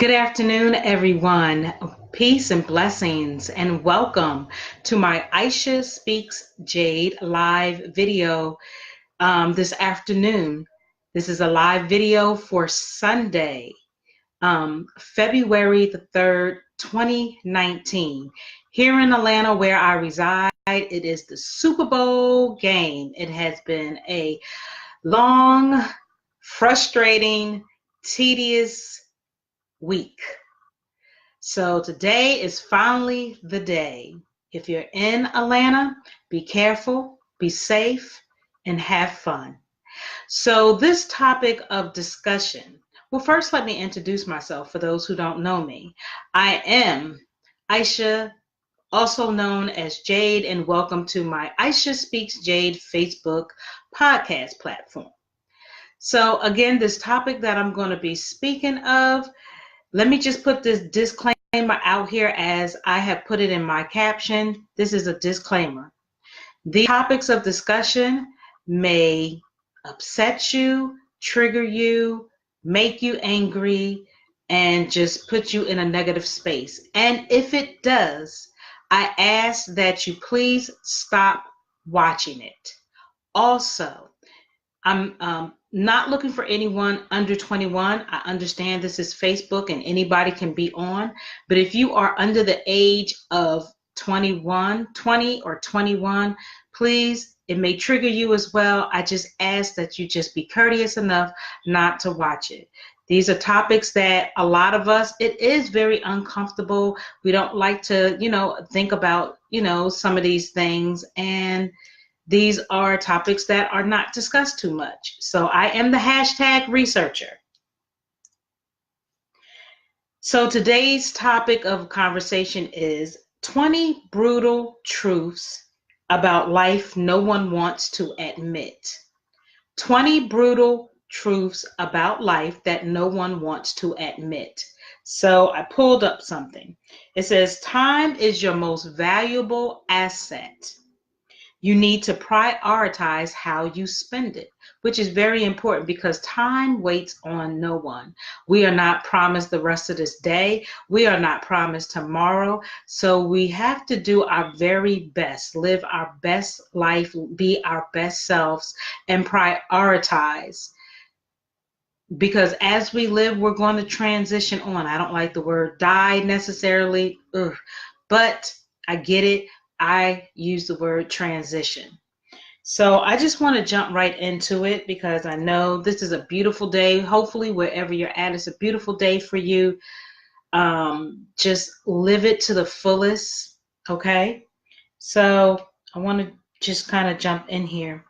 Good afternoon, everyone. Peace and blessings, and welcome to my Aisha Speaks Jade live video this afternoon. This is a live video for Sunday, February the 3rd, 2019. Here in Atlanta, where I reside, it is the Super Bowl game. It has been a long, frustrating, tedious week. So today is finally the day. If you're in Atlanta, be careful, be safe, and have fun. So this topic of discussion, well, first let me introduce myself for those who don't know me. I am Aisha, also known as Jade, and welcome to my Aisha Speaks Jade Facebook podcast platform. So again, this topic that I'm going to be speaking of, let me just put this disclaimer out here as I have put it in my caption. This is a disclaimer. The topics of discussion may upset you, trigger you, make you angry, and just put you in a negative space. And if it does, I ask that you please stop watching it. Also, I'm not looking for anyone under 21. I understand this is Facebook and anybody can be on, but if you are under the age of 21, 20 or 21, please, it may trigger you as well. I just ask that you just be courteous enough not to watch it. These are topics that a lot of us, it is very uncomfortable. We don't like to, think about, some of these things, and these are topics that are not discussed too much. So I am the hashtag researcher. So today's topic of conversation is 20 brutal truths about life no one wants to admit. 20 brutal truths about life that no one wants to admit. So I pulled up something. It says, time is your most valuable asset. You need to prioritize how you spend it, which is very important because time waits on no one. We are not promised the rest of this day. We are not promised tomorrow. So we have to do our very best, live our best life, be our best selves, and prioritize. Because as we live, we're going to transition on. I don't like the word die necessarily, but I get it. I use the word transition. So I just want to jump right into it because I know this is a beautiful day. Hopefully, wherever you're at, it's a beautiful day for you. Just live it to the fullest, okay? So I want to just kind of jump in here.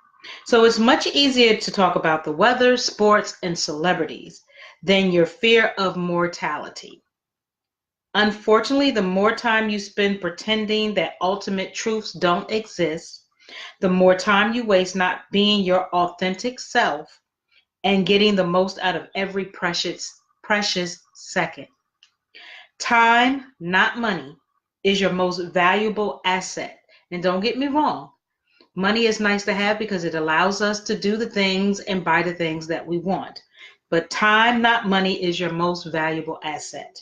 So it's much easier to talk about the weather, sports, and celebrities than your fear of mortality. Unfortunately, the more time you spend pretending that ultimate truths don't exist, the more time you waste not being your authentic self and getting the most out of every precious second. Time, not money, is your most valuable asset. And don't get me wrong, money is nice to have because it allows us to do the things and buy the things that we want. But time, not money, is your most valuable asset.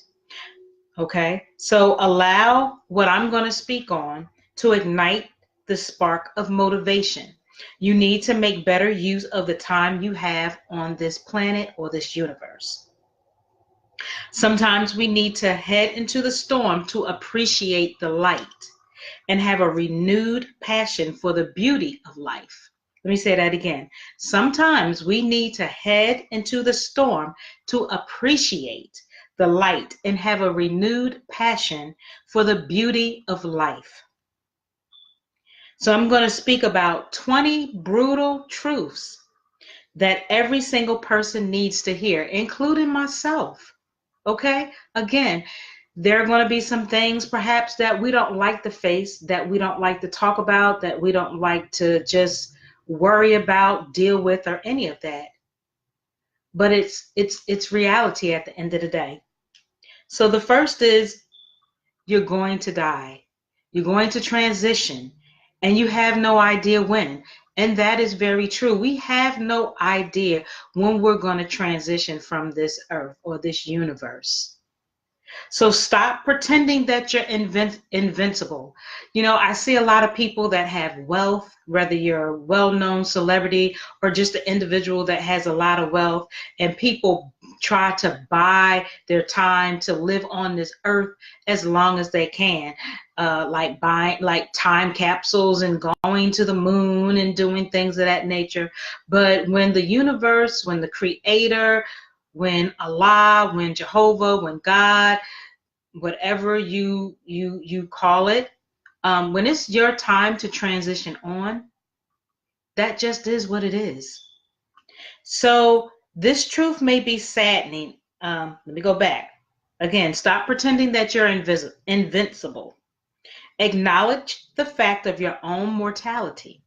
Okay, so allow what I'm going to speak on to ignite the spark of motivation. You need to make better use of the time you have on this planet or this universe. Sometimes we need to head into the storm to appreciate the light and have a renewed passion for the beauty of life. Let me say that again. Sometimes we need to head into the storm to appreciate the light and have a renewed passion for the beauty of life. So I'm going to speak about 20 brutal truths that every single person needs to hear, including myself. Okay? Again, there are going to be some things perhaps that we don't like to face, that we don't like to talk about, that we don't like to just worry about, deal with, or any of that. But it's reality at the end of the day. So the first is you're going to die. You're going to transition, and you have no idea when. And that is very true. We have no idea when we're going to transition from this earth or this universe. So stop pretending that you're invincible. I see a lot of people that have wealth, whether you're a well-known celebrity or just an individual that has a lot of wealth, and people try to buy their time to live on this earth as long as they can, like buying like time capsules and going to the moon and doing things of that nature. But when the universe, when the creator, when Allah, when Jehovah, when God, whatever you call it, when it's your time to transition on, that just is what it is. So this truth may be saddening. Let me go back again. Stop pretending that you're invincible. Acknowledge the fact of your own mortality,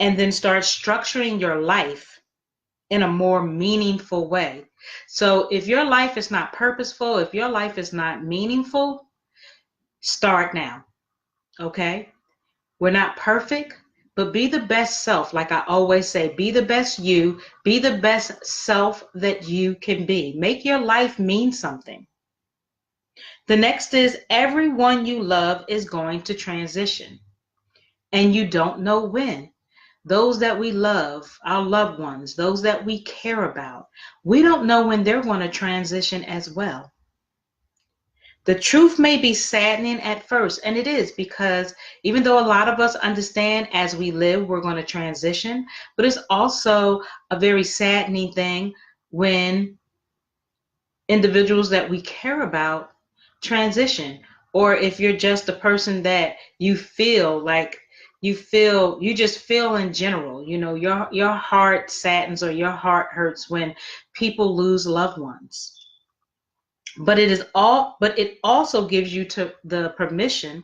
and then start structuring your life in a more meaningful way. So if your life is not purposeful, if your life is not meaningful, start now. Okay? We're not perfect, but be the best self. Like I always say, be the best you, be the best self that you can be. Make your life mean something. The next is everyone you love is going to transition, and you don't know when. Those that we love, our loved ones, those that we care about, we don't know when they're going to transition as well. The truth may be saddening at first, and it is, because even though a lot of us understand as we live, we're going to transition, but it's also a very saddening thing when individuals that we care about transition, or if you're just a person that you feel like you just feel in general, your heart saddens or your heart hurts when people lose loved ones. But it also gives you the permission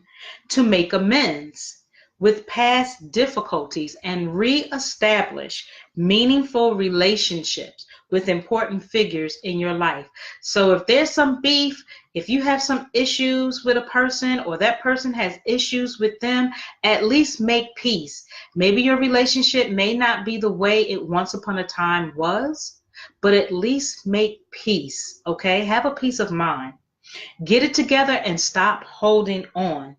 to make amends with past difficulties and reestablish meaningful relationships with important figures in your life. So if there's some beef, if you have some issues with a person or that person has issues with them, at least make peace. Maybe your relationship may not be the way it once upon a time was, but at least make peace, okay? Have a peace of mind. Get it together and stop holding on.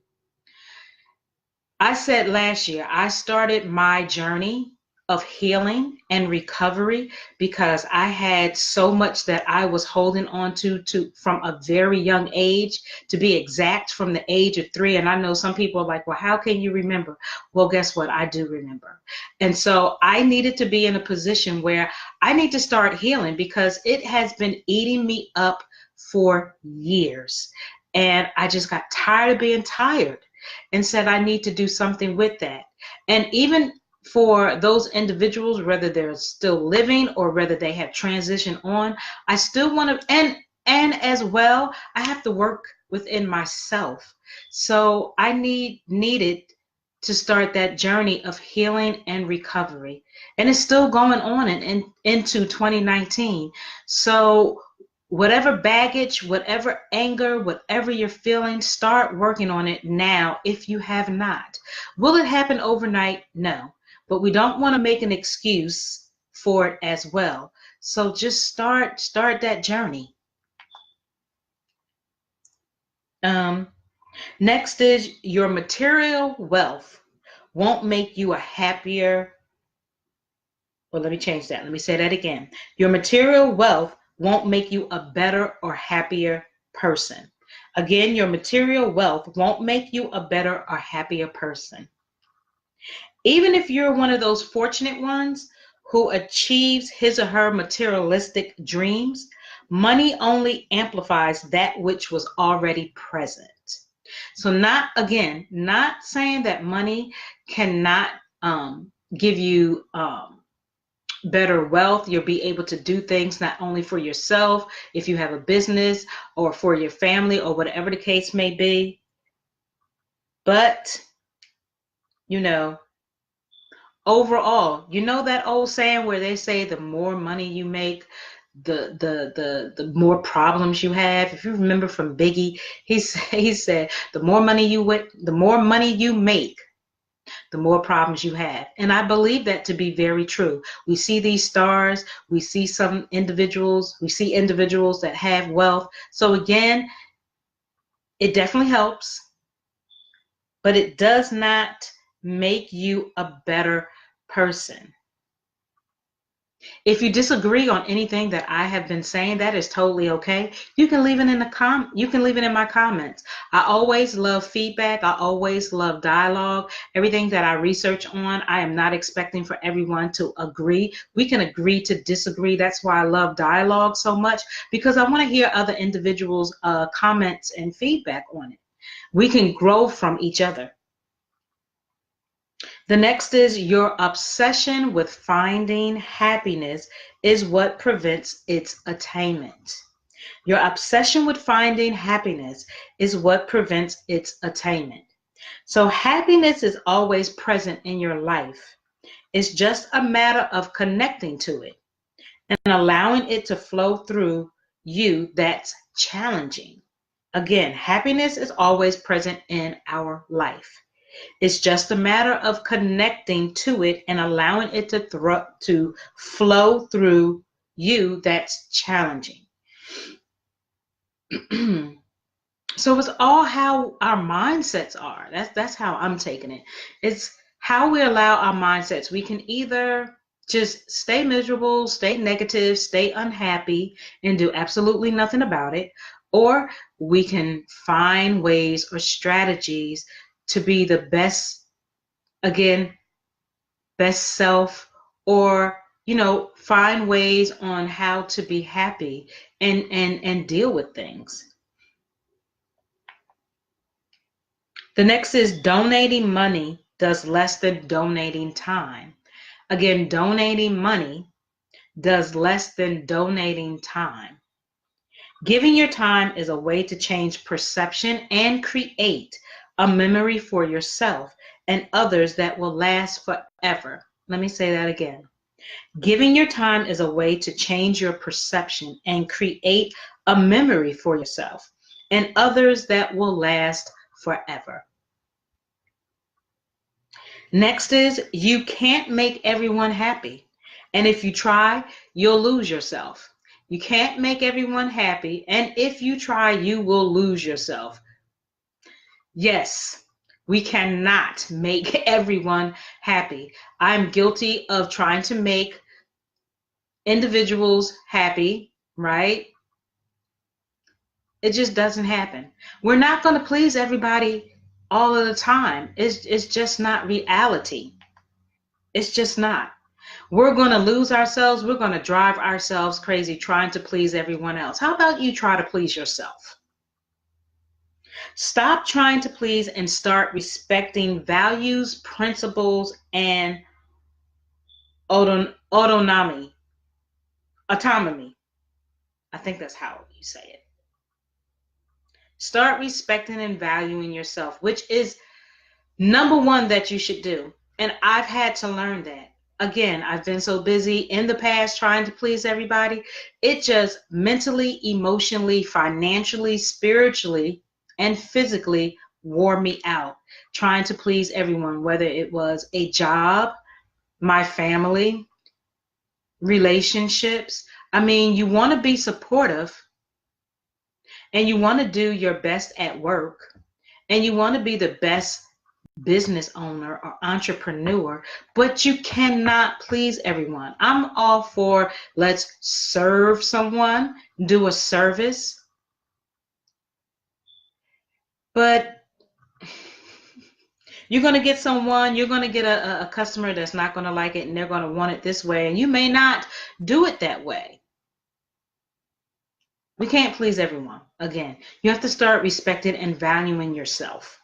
I said last year, I started my journey of healing and recovery because I had so much that I was holding on to from a very young age, to be exact, from the age of 3. And I know some people are like, well, how can you remember? Well, guess what? I do remember. And so I needed to be in a position where I need to start healing because it has been eating me up for years. And I just got tired of being tired and said, I need to do something with that. And even for those individuals, whether they're still living or whether they have transitioned on, I still want to, and as well, I have to work within myself. So I needed to start that journey of healing and recovery. And it's still going on into 2019. So whatever baggage, whatever anger, whatever you're feeling, start working on it now if you have not. Will it happen overnight? No. But we don't want to make an excuse for it as well. So just start that journey. Next is your material wealth won't make you a happier. Well, let me change that. Let me say that again. Your material wealth won't make you a better or happier person. Again, your material wealth won't make you a better or happier person. Even if you're one of those fortunate ones who achieves his or her materialistic dreams, money only amplifies that which was already present. So not saying that money cannot give you better wealth. You'll be able to do things not only for yourself, if you have a business, or for your family, or whatever the case may be. But, overall, that old saying where they say the more money you make, the more problems you have. If you remember from Biggie, he said the more money you make, the more problems you have. And I believe that to be very true. We see these stars, we see individuals that have wealth. So again, it definitely helps, but it does not make you a better person. If you disagree on anything that I have been saying, that is totally okay. You can leave it in my comments. I always love feedback. I always love dialogue. Everything that I research on, I am not expecting for everyone to agree. We can agree to disagree. That's why I love dialogue so much, because I want to hear other individuals' comments and feedback on it. We can grow from each other. The next is your obsession with finding happiness is what prevents its attainment. Your obsession with finding happiness is what prevents its attainment. So happiness is always present in your life. It's just a matter of connecting to it and allowing it to flow through you. That's challenging. Again, happiness is always present in our life. It's just a matter of connecting to it and allowing it to flow through you. That's challenging. So it's all how our mindsets are. That's how I'm taking it. It's how we allow our mindsets. We can either just stay miserable, stay negative, stay unhappy, and do absolutely nothing about it, or we can find ways or strategies to be the best, again, best self, or find ways on how to be happy and deal with things. The next is donating money does less than donating time. Again, donating money does less than donating time. Giving your time is a way to change perception and create a memory for yourself and others that will last forever. Let me say that again. Giving your time is a way to change your perception and create a memory for yourself and others that will last forever. Next is you can't make everyone happy. And if you try, you'll lose yourself. You can't make everyone happy. And if you try, you will lose yourself. Yes, we cannot make everyone happy. I'm guilty of trying to make individuals happy, right? It just doesn't happen. We're not going to please everybody all of the time. It's just not reality. It's just not. We're going to lose ourselves. We're going to drive ourselves crazy trying to please everyone else. How about you try to please yourself? Stop trying to please and start respecting values, principles, and autonomy. Autonomy. I think that's how you say it. Start respecting and valuing yourself, which is number one that you should do. And I've had to learn that. Again, I've been so busy in the past trying to please everybody. It just mentally, emotionally, financially, spiritually, and physically wore me out trying to please everyone, whether it was a job, my family, relationships. I mean, you want to be supportive and you want to do your best at work and you want to be the best business owner or entrepreneur, but you cannot please everyone. I'm all for let's serve someone, do a service, but you're going to get a customer that's not going to like it and they're going to want it this way, and you may not do it that way. We can't please everyone. Again, you have to start respecting and valuing yourself.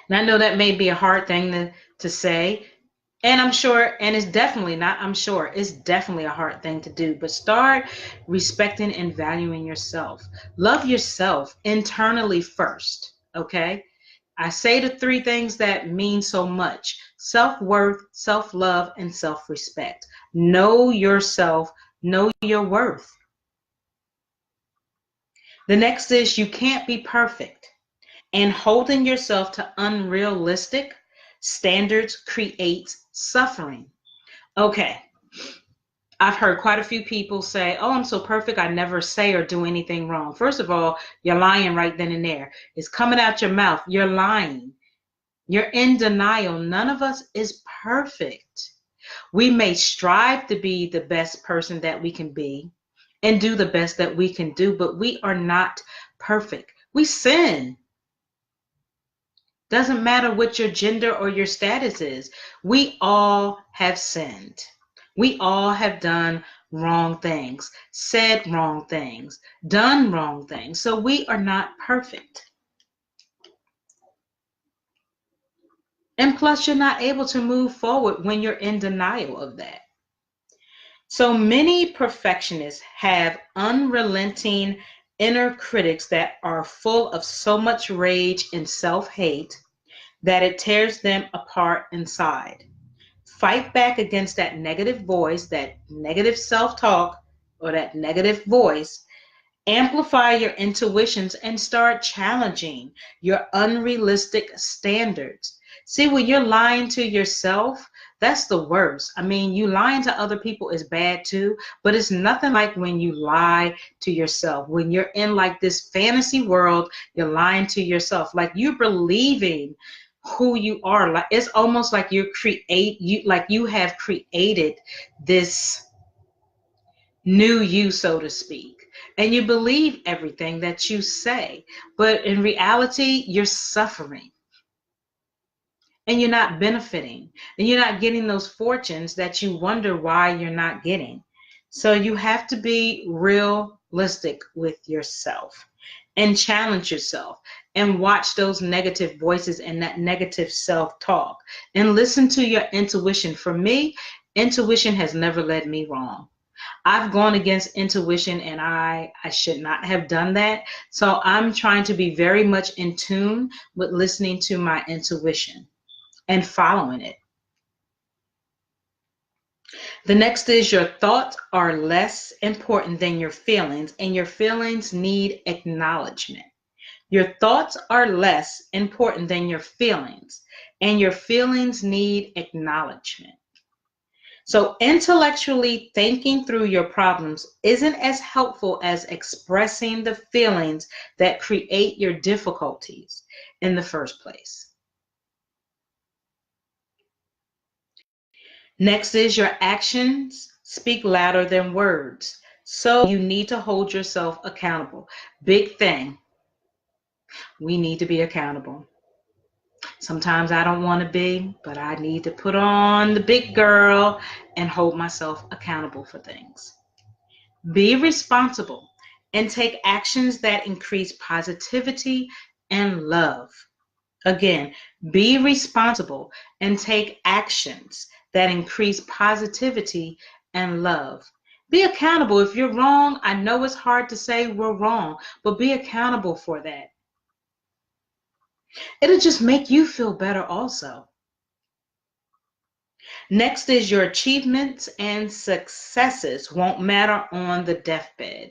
And I know that may be a hard thing to say, and I'm sure, and it's definitely not, I'm sure, it's definitely a hard thing to do, but start respecting and valuing yourself. Love yourself internally first, okay? I say the three things that mean so much: self-worth, self-love, and self-respect. Know yourself, know your worth. The next is you can't be perfect, and holding yourself to unrealistic Standards create suffering. Okay. I've heard quite a few people say, oh, I'm so perfect, I never say or do anything wrong. First of all, you're lying right then and there. It's coming out your mouth. You're lying. You're in denial. None of us is perfect. We may strive to be the best person that we can be and do the best that we can do, but we are not perfect. We sin. Doesn't matter what your gender or your status is. We all have sinned. We all have done wrong things, said wrong things, done wrong things. So we are not perfect. And plus, you're not able to move forward when you're in denial of that. So many perfectionists have unrelenting inner critics that are full of so much rage and self-hate that it tears them apart inside. Fight back against that negative voice, that negative self-talk, or that negative voice. Amplify your intuitions and start challenging your unrealistic standards. See, when you're lying to yourself, that's the worst. I mean, you lying to other people is bad too, but it's nothing like when you lie to yourself. When you're in like this fantasy world, you're lying to yourself. Like you're believing who you are. Like it's almost like you have created this new you, so to speak. And you believe everything that you say. But in reality, you're suffering. And you're not benefiting. And you're not getting those fortunes that you wonder why you're not getting. So you have to be realistic with yourself and challenge yourself and watch those negative voices and that negative self-talk and listen to your intuition. For me, intuition has never led me wrong. I've gone against intuition and I should not have done that. So I'm trying to be very much in tune with listening to my intuition and following it. The next is your thoughts are less important than your feelings, and your feelings need acknowledgement. Your thoughts are less important than your feelings, and your feelings need acknowledgement. So intellectually thinking through your problems isn't as helpful as expressing the feelings that create your difficulties in the first place. Next is your actions speak louder than words. So you need to hold yourself accountable. Big thing. We need to be accountable. Sometimes I don't want to be, but I need to put on the big girl and hold myself accountable for things. Be responsible and take actions that increase positivity and love. Again, be responsible and take actions that increase positivity and love. Be accountable. If you're wrong, I know it's hard to say we're wrong, but be accountable for that. It'll just make you feel better also. Next is your achievements and successes won't matter on the deathbed.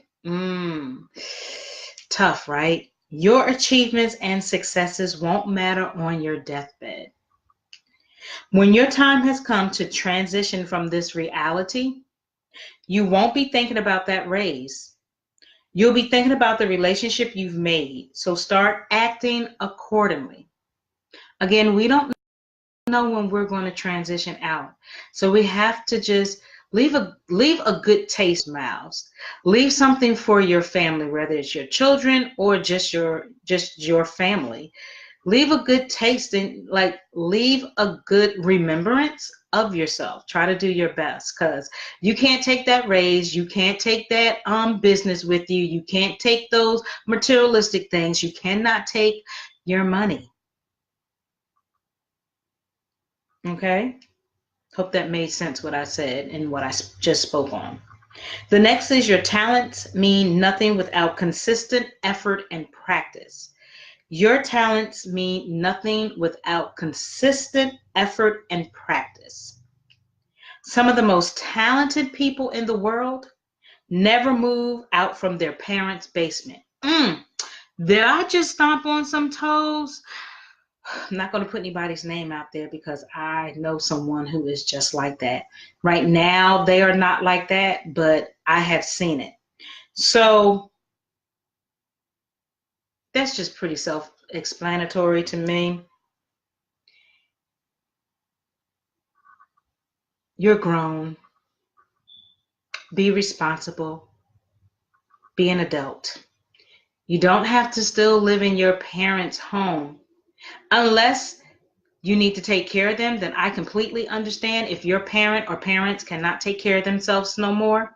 Tough, right? Your achievements and successes won't matter on your deathbed. When your time has come to transition from this reality, you won't be thinking about that raise. You'll be thinking about the relationship you've made. So start acting accordingly. Again, we don't know when we're going to transition out. So we have to just leave a good taste in mouths. Leave something for your family, whether it's your children or just your family. Leave a good taste and leave a good remembrance of yourself. Try to do your best, because you can't take that raise, you can't take that business with you, you can't take those materialistic things, you cannot take your money. Okay? Hope that made sense what I said and what I just spoke on. The next is your talents mean nothing without consistent effort and practice. Your talents mean nothing without consistent effort and practice. Some of the most talented people in the world never move out from their parents' basement. Did I just stomp on some toes? I'm not going to put anybody's name out there because I know someone who is just like that. Right now, they are not like that, but I have seen it. So that's just pretty self-explanatory to me. You're grown. Be responsible. Be an adult. You don't have to still live in your parents' home unless you need to take care of them. Then I completely understand if your parent or parents cannot take care of themselves no more,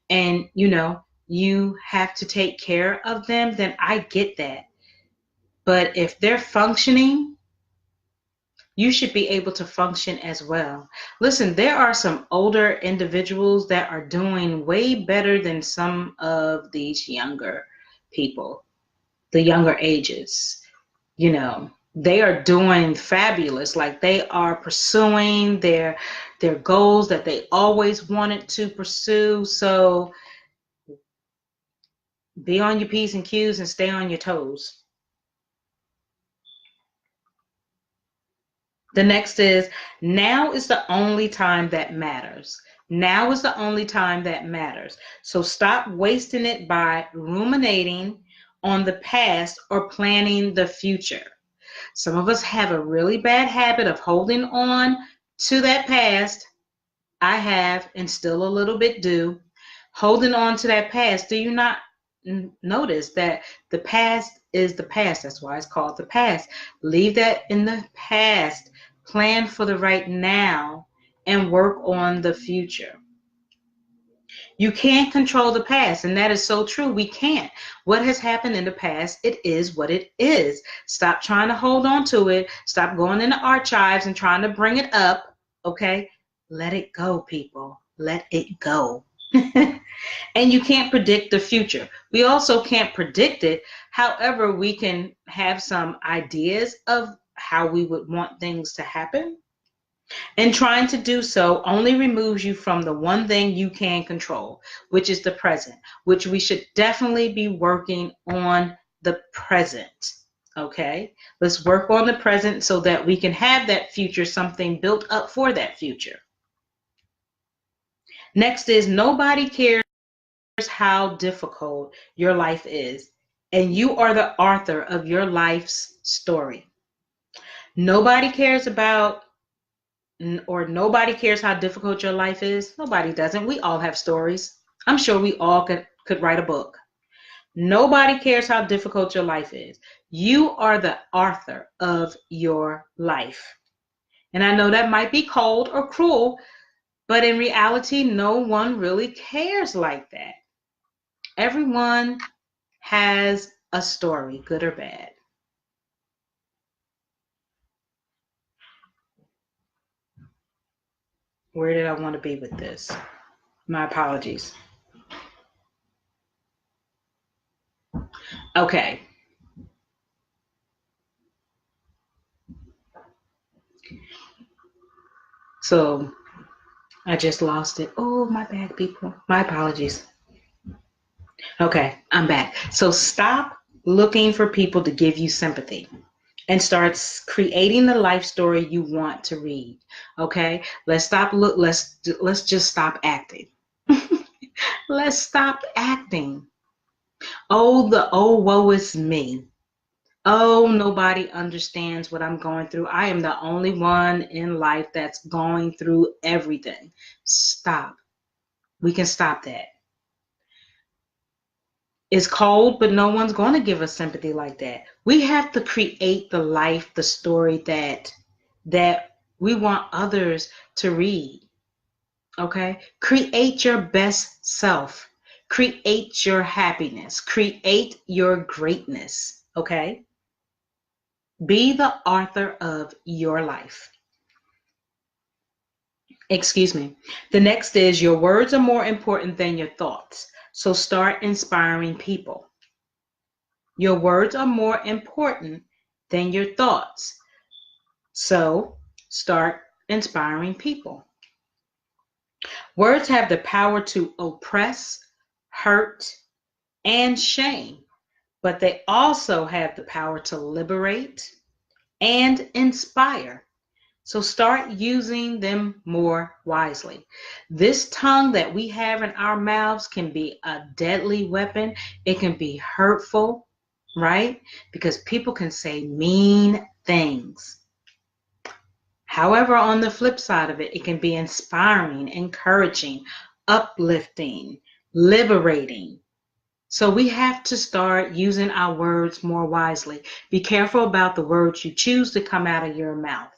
and you have to take care of them, then I get that. But if they're functioning, you should be able to function as well. Listen, there are some older individuals that are doing way better than some of these younger people, the younger ages. They are doing fabulous. Like, they are pursuing their goals that they always wanted to pursue. So be on your P's and Q's and stay on your toes. The next is, now is the only time that matters. Now is the only time that matters. So stop wasting it by ruminating on the past or planning the future. Some of us have a really bad habit of holding on to that past. I have, and still a little bit do. Holding on to that past. Do you not notice that the past is the past? That's why it's called the past. Leave that in the past. Plan for the right now and work on the future. You can't control the past, and that is so true. We can't. What has happened in the past, it is what it is. Stop trying to hold on to it. Stop going in the archives and trying to bring it up, okay? Let it go, people. Let it go. And you can't predict the future. We also can't predict it. However, we can have some ideas of how we would want things to happen. And trying to do so only removes you from the one thing you can control, which is the present, which we should definitely be working on the present. Okay? Let's work on the present so that we can have that future, something built up for that future. Next is, nobody cares how difficult your life is, and you are the author of your life's story. Nobody cares about or nobody cares how difficult your life is. Nobody doesn't. We all have stories. I'm sure we all could write a book. Nobody cares how difficult your life is. You are the author of your life. And I know that might be cold or cruel, but in reality, no one really cares like that. Everyone has a story, good or bad. Where did I want to be with this? My apologies. Okay. So I just lost it. Oh, my bad, people. My apologies. Okay, I'm back. So stop looking for people to give you sympathy and start creating the life story you want to read. Okay? Let's just stop acting. Let's stop acting. Oh, woe is me. Oh, nobody understands what I'm going through. I am the only one in life that's going through everything. Stop. We can stop that. It's cold, but no one's going to give us sympathy like that. We have to create the life, the story that we want others to read. Okay? Create your best self. Create your happiness. Create your greatness. Okay? Be the author of your life. Excuse me. The next is, your words are more important than your thoughts. So start inspiring people. Your words are more important than your thoughts. So start inspiring people. Words have the power to oppress, hurt, and shame, but they also have the power to liberate, and inspire. So start using them more wisely. This tongue that we have in our mouths can be a deadly weapon. It can be hurtful, right? Because people can say mean things. However, on the flip side of it, it can be inspiring, encouraging, uplifting, liberating. So we have to start using our words more wisely. Be careful about the words you choose to come out of your mouth.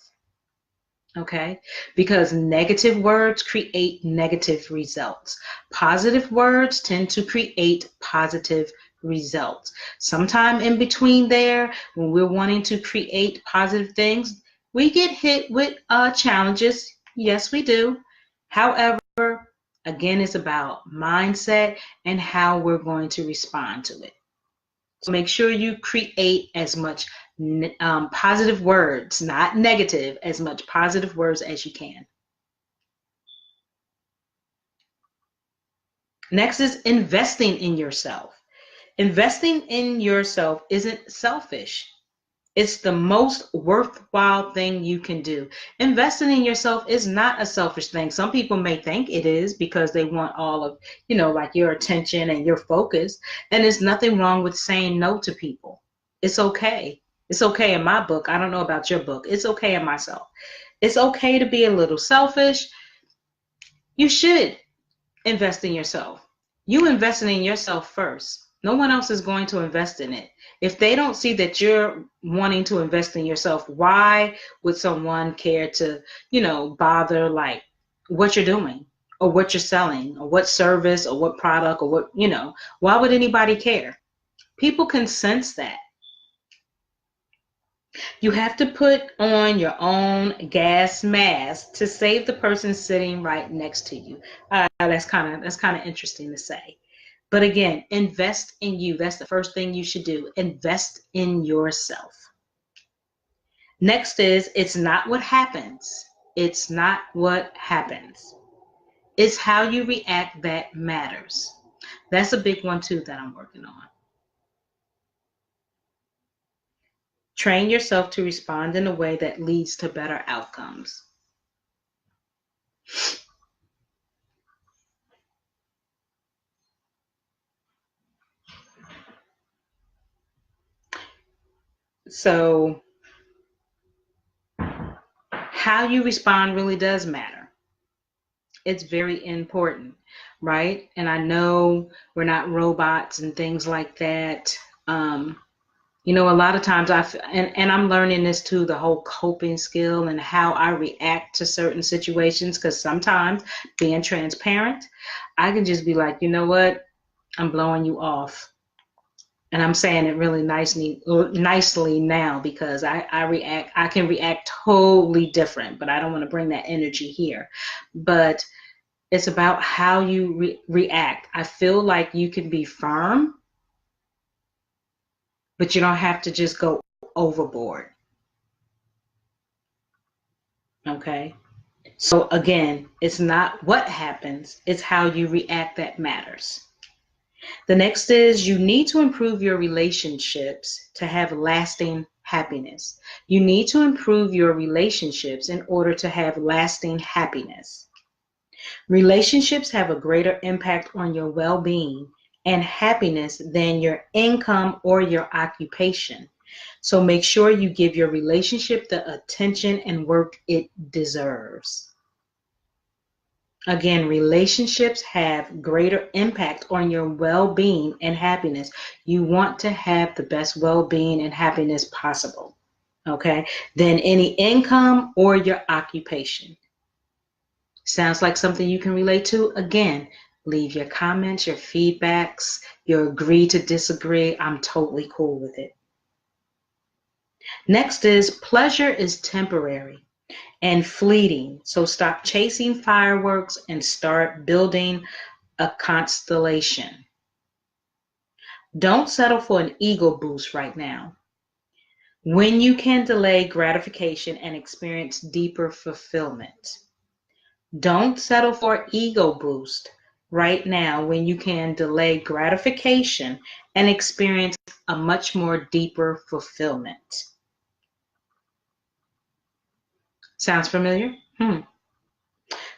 Okay? Because negative words create negative results. Positive words tend to create positive results. Sometime in between there, when we're wanting to create positive things, we get hit with challenges. Yes, we do. However, again, it's about mindset and how we're going to respond to it. So make sure you create as much positive words, not negative, as much positive words as you can. Next is investing in yourself. Investing in yourself isn't selfish. It's the most worthwhile thing you can do. Investing in yourself is not a selfish thing. Some people may think it is because they want all of, like your attention and your focus. And there's nothing wrong with saying no to people. It's okay. It's okay in my book. I don't know about your book. It's okay in myself. It's okay to be a little selfish. You should invest in yourself. You investing in yourself first. No one else is going to invest in it. If they don't see that you're wanting to invest in yourself, why would someone care to, bother like what you're doing or what you're selling or what service or what product or what, why would anybody care? People can sense that. You have to put on your own gas mask to save the person sitting right next to you. That's kind of interesting to say. But again, invest in you. That's the first thing you should do. Invest in yourself. Next is it's not what happens. It's not what happens. It's how you react that matters. That's a big one too that I'm working on. Train yourself to respond in a way that leads to better outcomes. So how you respond really does matter. It's very important, right? And I know we're not robots and things like that. A lot of times and I'm learning this too, the whole coping skill and how I react to certain situations, because sometimes being transparent, I can just be like, you know what? I'm blowing you off. And I'm saying it really nicely now because I can react totally different, but I don't want to bring that energy here. But it's about how you react. I feel like you can be firm, but you don't have to just go overboard. Okay? So again, it's not what happens, it's how you react that matters. The next is you need to improve your relationships to have lasting happiness. You need to improve your relationships in order to have lasting happiness. Relationships have a greater impact on your well-being and happiness than your income or your occupation. So make sure you give your relationship the attention and work it deserves. Again, relationships have greater impact on your well-being and happiness. You want to have the best well-being and happiness possible, okay, than any income or your occupation. Sounds like something you can relate to? Again, leave your comments, your feedbacks, your agree to disagree. I'm totally cool with it. Next is pleasure is temporary and fleeting. So stop chasing fireworks and start building a constellation. Don't settle for an ego boost right now. When you can delay gratification and experience deeper fulfillment. Don't settle for ego boost right now when you can delay gratification and experience a much more deeper fulfillment. Sounds familiar?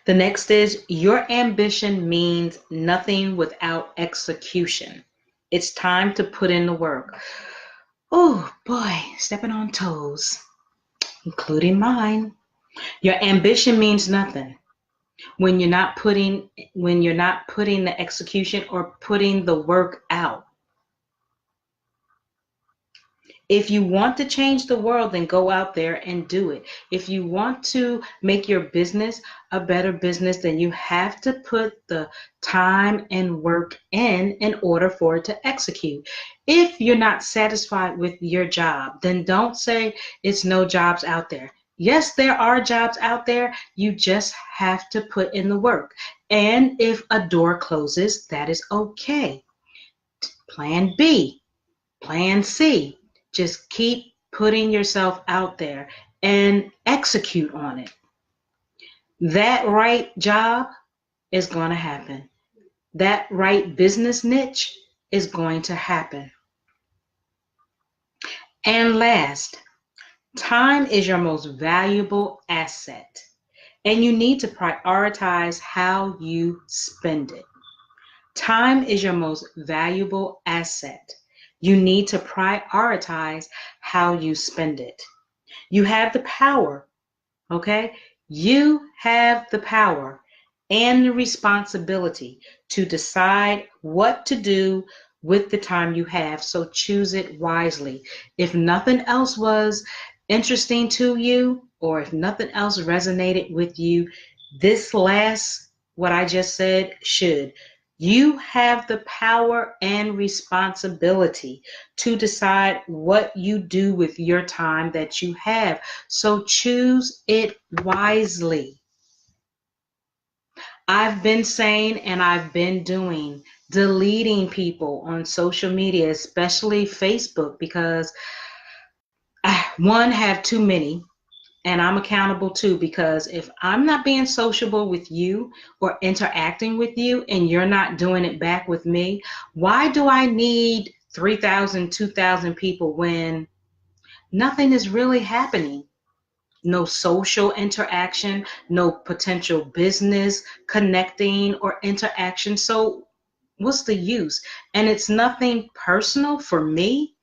The next is your ambition means nothing without execution. It's time to put in the work. Oh boy, stepping on toes, including mine. Your ambition means nothing when you're not putting the execution or putting the work out. If you want to change the world, then go out there and do it. If you want to make your business a better business, then you have to put the time and work in order for it to execute. If you're not satisfied with your job, then don't say it's no jobs out there. Yes, there are jobs out there. You just have to put in the work. And if a door closes, that is okay. Plan B. Plan C. Just keep putting yourself out there and execute on it. That right job is going to happen. That right business niche is going to happen. And last, time is your most valuable asset, and you need to prioritize how you spend it. Time is your most valuable asset. You need to prioritize how you spend it. You have the power, okay? You have the power and the responsibility to decide what to do with the time you have, so choose it wisely. If nothing else was interesting to you, or if nothing else resonated with you, this last, what I just said, should. You have the power and responsibility to decide what you do with your time that you have. So choose it wisely. I've been saying and I've been doing deleting people on social media, especially Facebook, because I, one, have too many. And I'm accountable too, because if I'm not being sociable with you or interacting with you and you're not doing it back with me, why do I need 3,000, 2,000 people when nothing is really happening? No social interaction, no potential business connecting or interaction. So what's the use? And it's nothing personal for me.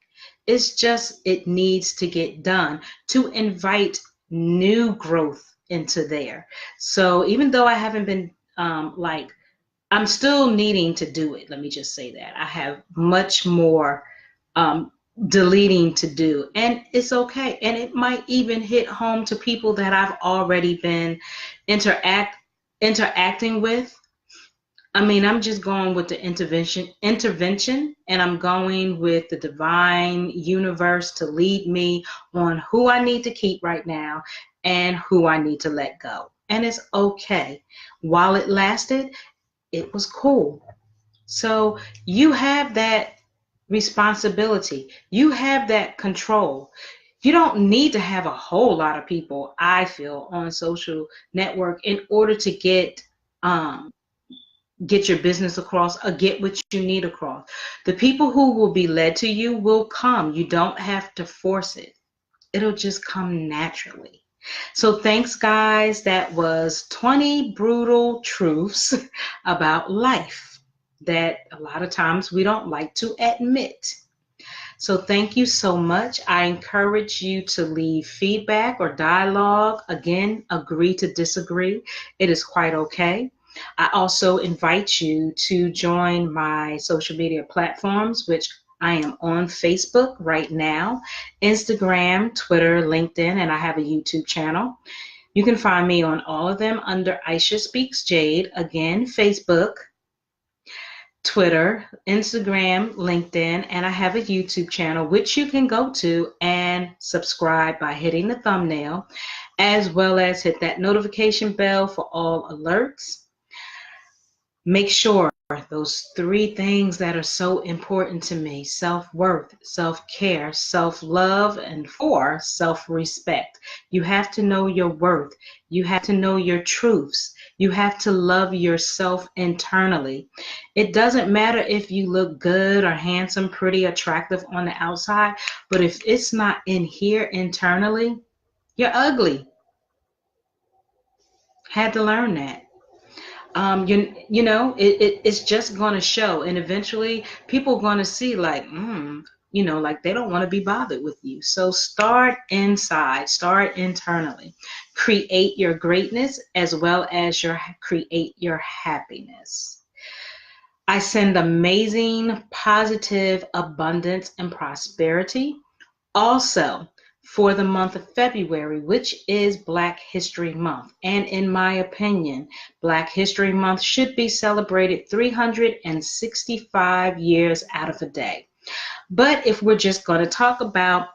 It's just it needs to get done to invite new growth into there. So even though I haven't been I'm still needing to do it. Let me just say that. I have much more um, deleting to do, and it's okay. And it might even hit home to people that I've already been interacting with. I mean, I'm just going with the intervention, and I'm going with the divine universe to lead me on who I need to keep right now and who I need to let go. And it's okay. While it lasted, it was cool. So you have that responsibility. You have that control. You don't need to have a whole lot of people, I feel, on social network in order to um, get your business across or get what you need across. The people who will be led to you will come. You don't have to force it. It'll just come naturally. So thanks, guys. That was 20 brutal truths about life that a lot of times we don't like to admit. So thank you so much. I encourage you to leave feedback or dialogue. Again, agree to disagree. It is quite okay. I also invite you to join my social media platforms, which I am on Facebook right now, Instagram, Twitter, LinkedIn, and I have a YouTube channel. You can find me on all of them under Aisha Speaks Jade. Again, Facebook, Twitter, Instagram, LinkedIn, and I have a YouTube channel which you can go to and subscribe by hitting the thumbnail, as well as hit that notification bell for all alerts. Make sure those three things that are so important to me: self-worth, self-care, self-love, and four, self-respect. You have to know your worth. You have to know your truths. You have to love yourself internally. It doesn't matter if you look good or handsome, pretty, attractive on the outside, but if it's not in here internally, you're ugly. Had to learn that. It's just going to show, and eventually people are going to see like, like they don't want to be bothered with you. So start inside, start internally, create your greatness as well as create your happiness. I send amazing, positive abundance and prosperity. Also, for the month of February, which is Black History Month. And in my opinion, Black History Month should be celebrated 365 years out of a day. But if we're just going to talk about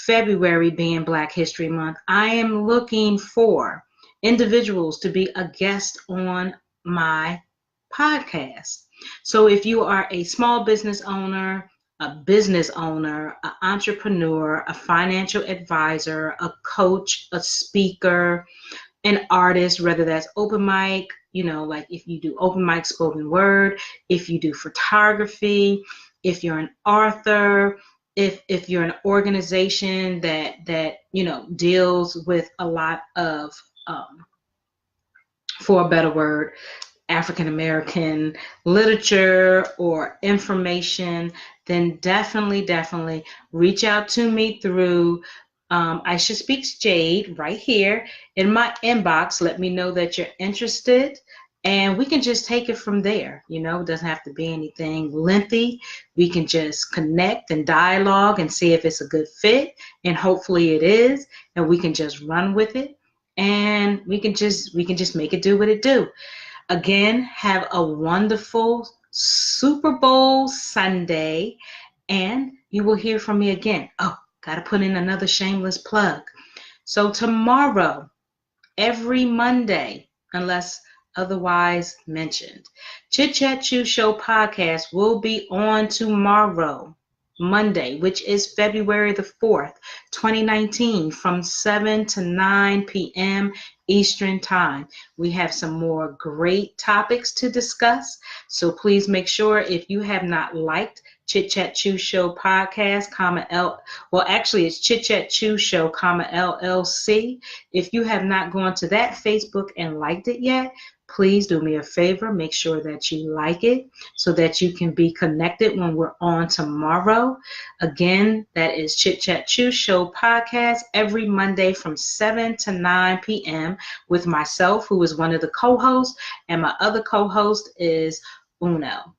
February being Black History Month, I am looking for individuals to be a guest on my podcast. So if you are a small business owner, a business owner, an entrepreneur, a financial advisor, a coach, a speaker, an artist, whether that's open mic, like if you do open mic spoken word, if you do photography, if you're an author, if you're an organization that deals with a lot of for a better word, African American literature or information, then definitely reach out to me through Aisha Speaks Jade right here in my inbox. Let me know that you're interested, and we can just take it from there. It doesn't have to be anything lengthy. We can just connect and dialogue and see if it's a good fit, and hopefully it is, and we can just run with it, and we can just make it do what it do. Again, have a wonderful Super Bowl Sunday, and you will hear from me again. Oh, got to put in another shameless plug. So tomorrow, every Monday, unless otherwise mentioned, Chit Chat Chew Show podcast will be on tomorrow, Monday, which is February the 4th, 2019, from 7 to 9 p.m. Eastern Time. We have some more great topics to discuss, so please make sure, if you have not liked Chit Chat Chew Show podcast, actually it's Chit Chat Chew Show, LLC. If you have not gone to that Facebook and liked it yet, please do me a favor, make sure that you like it so that you can be connected when we're on tomorrow. Again, that is Chit Chat Chew Show podcast every Monday from 7 to 9 p.m. with myself, who is one of the co-hosts, and my other co-host is Uno.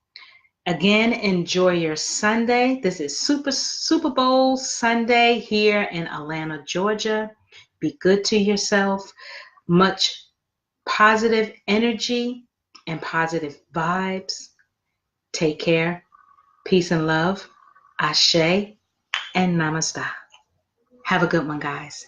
Again, enjoy your Sunday. This is Super Bowl Sunday here in Atlanta, Georgia. Be good to yourself. Much positive energy and positive vibes. Take care. Peace and love. Ashe and namaste. Have a good one, guys.